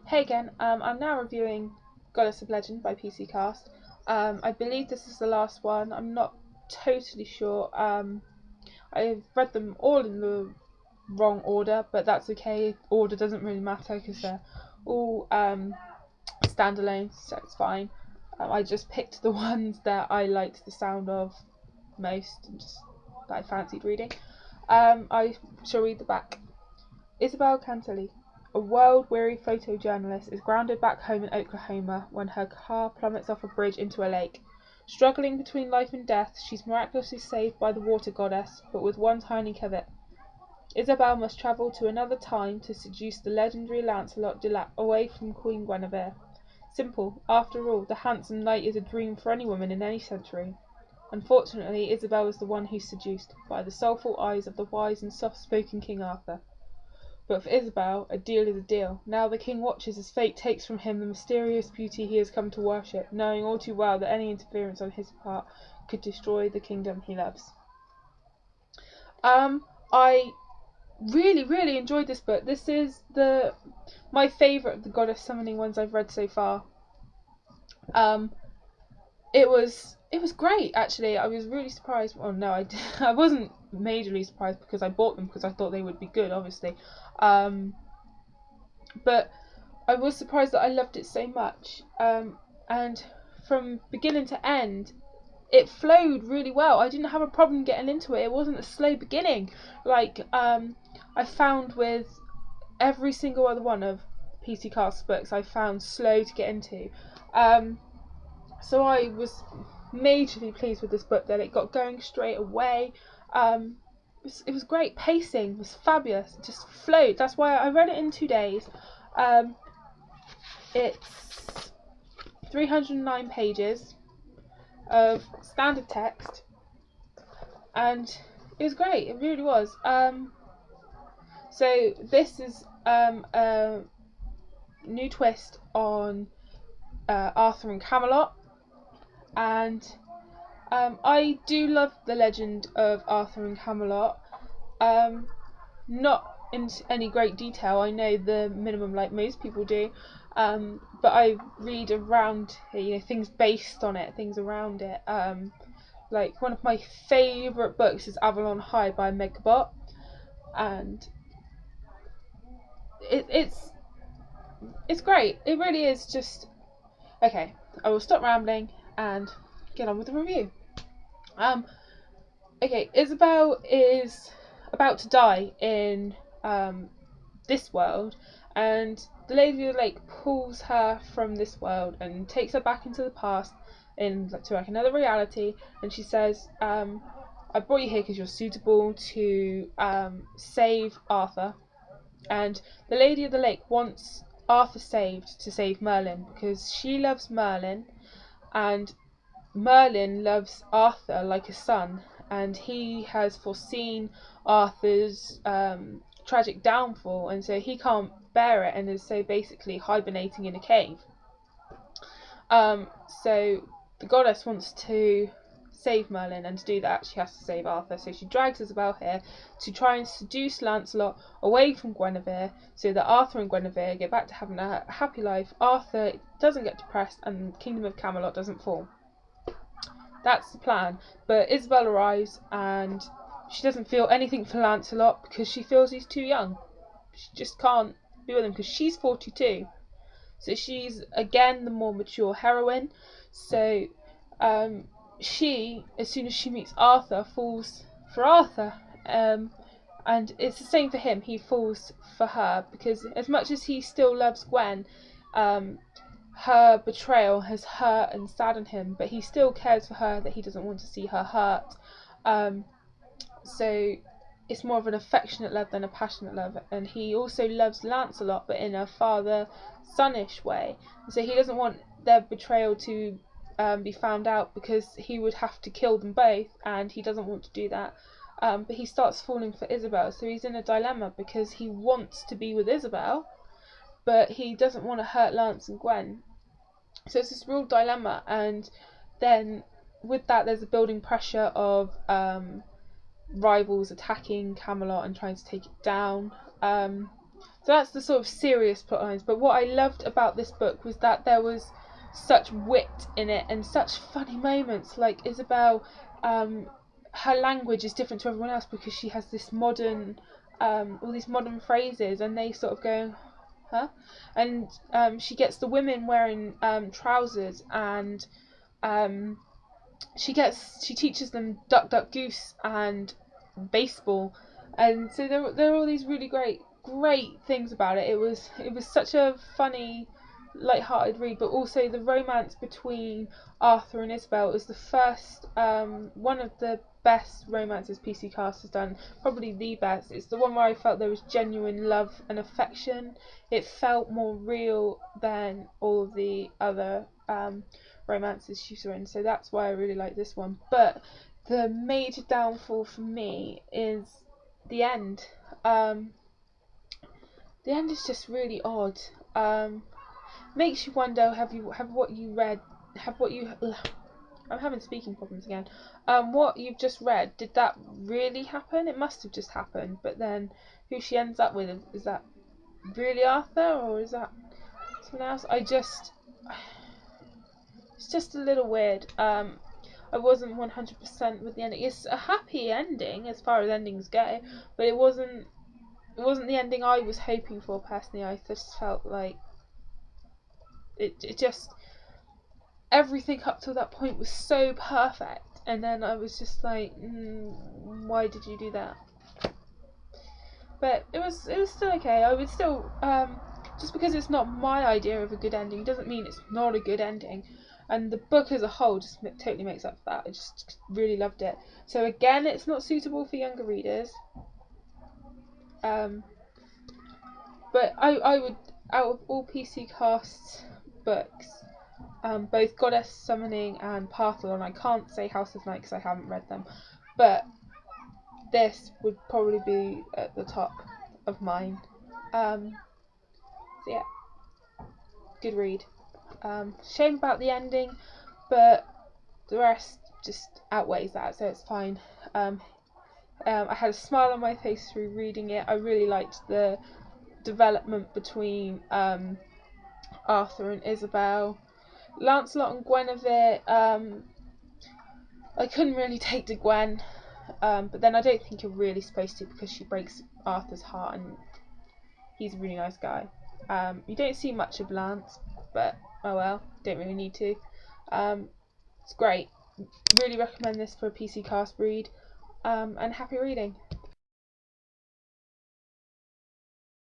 Hey again, I'm now reviewing Goddess of Legend by PC Cast. I believe this is the last one. I'm not totally sure. I've read them all in the wrong order, but that's okay. Order doesn't really matter because they're all standalone, so it's fine. I just picked the ones that I liked the sound of most and just that I fancied reading. I shall read the back. Isabel Cantelli, a world-weary photojournalist, is grounded back home in Oklahoma when her car plummets off a bridge into a lake. Struggling between life and death, she's miraculously saved by the water goddess, but with one tiny caveat. Isabel must travel to another time to seduce the legendary Lancelot away from Queen Guinevere. Simple. After all, the handsome knight is a dream for any woman in any century. Unfortunately, Isabel is the one who's seduced by the soulful eyes of the wise and soft-spoken King Arthur. But for Isabel, a deal is a deal. Now the king watches as fate takes from him the mysterious beauty he has come to worship, knowing all too well that any interference on his part could destroy the kingdom he loves. I really enjoyed this book. This is my favourite of the goddess summoning ones I've read so far. It was great, actually. I was really surprised. Well, no, I wasn't majorly surprised because I bought them because I thought they would be good, obviously. But I was surprised that I loved it so much. And from beginning to end, it flowed really well. I didn't have a problem getting into it. It wasn't a slow beginning. Like, I found with every single other one of PC Cast's books, I found slow to get into. So I was majorly pleased with this book that it got going straight away. It was great. Pacing was fabulous. It just flowed. That's why I read it in 2 days. It's 309 pages of standard text, and it was great. It really was. So this is a new twist on Arthur and Camelot, and I do love the legend of Arthur and Camelot. Not in any great detail. I know the minimum like most people do, but I read around, things based on it, things around it. Like one of my favourite books is Avalon High by Megabot, and it's great. It really is. Just okay. I will stop rambling and get on with the review. Okay, Isabel is about to die in this world, and the Lady of the Lake pulls her from this world and takes her back into the past, to like another reality, and she says, I brought you here because you're suitable to save Arthur. And the Lady of the Lake wants Arthur saved to save Merlin, because she loves Merlin, and Merlin loves Arthur like a son, and he has foreseen Arthur's tragic downfall, and so he can't bear it and is so basically hibernating in a cave. So the goddess wants to save Merlin, and to do that she has to save Arthur, so she drags Isabel here to try and seduce Lancelot away from Guinevere so that Arthur and Guinevere get back to having a happy life, Arthur doesn't get depressed, and the kingdom of Camelot doesn't fall. That's the plan. But Isabel arrives and she doesn't feel anything for Lancelot because she feels he's too young. She just can't be with him because she's 42. So she's again the more mature heroine. So she, as soon as she meets Arthur, falls for Arthur. And it's the same for him. He falls for her because as much as he still loves Gwen, her betrayal has hurt and saddened him, but he still cares for her, that he doesn't want to see her hurt. So it's more of an affectionate love than a passionate love, and he also loves Lancelot, but in a father-sonish way. So he doesn't want their betrayal to be found out, because he would have to kill them both, and he doesn't want to do that. But he starts falling for Isabel, so he's in a dilemma because he wants to be with Isabel, but he doesn't want to hurt Lance and Gwen. So it's this real dilemma, and then with that there's a building pressure of rivals attacking Camelot and trying to take it down. So So that's the sort of serious plot lines. But what I loved about this book was that there was such wit in it and such funny moments. Like Isabel, her language is different to everyone else because she has this modern, all these modern phrases, and they sort of go, huh? And she gets the women wearing trousers, and she teaches them duck duck goose and baseball, and so there are all these really great things about it. It was such a funny, light-hearted read, but also the romance between Arthur and Isabel is the first one of the best romances PC Cast has done, probably the best. It's the one where I felt there was genuine love and affection. It felt more real than all of the other romances she's written, so that's why I really like this one. But the major downfall for me is the end. The end is just really odd. Makes you wonder, I'm having speaking problems again. What you've just read, did that really happen? It must have just happened, but then who she ends up with, is that really Arthur, or is that someone else? It's just a little weird. I wasn't 100% with the ending. It's a happy ending as far as endings go, but it wasn't the ending I was hoping for personally. I just felt like it just, everything up to that point was so perfect, and then I was just like, why did you do that? But it was still okay. I would still, just because it's not my idea of a good ending doesn't mean it's not a good ending. And the book as a whole just totally makes up for that. I just really loved it. So again, it's not suitable for younger readers. But I would, out of all PC Cast's books, both Goddess Summoning and Partholon, I can't say House of Night because I haven't read them, but this would probably be at the top of mine. So yeah, good read. Shame about the ending, but the rest just outweighs that, so it's fine. I had a smile on my face through reading it. I really liked the development between Arthur and Isabel. Lancelot and Guinevere, I couldn't really take to Gwen, but then I don't think you're really supposed to, because she breaks Arthur's heart and he's a really nice guy. You don't see much of Lance, but oh well, don't really need to. It's great. Really recommend this for a PC Cast read, and happy reading.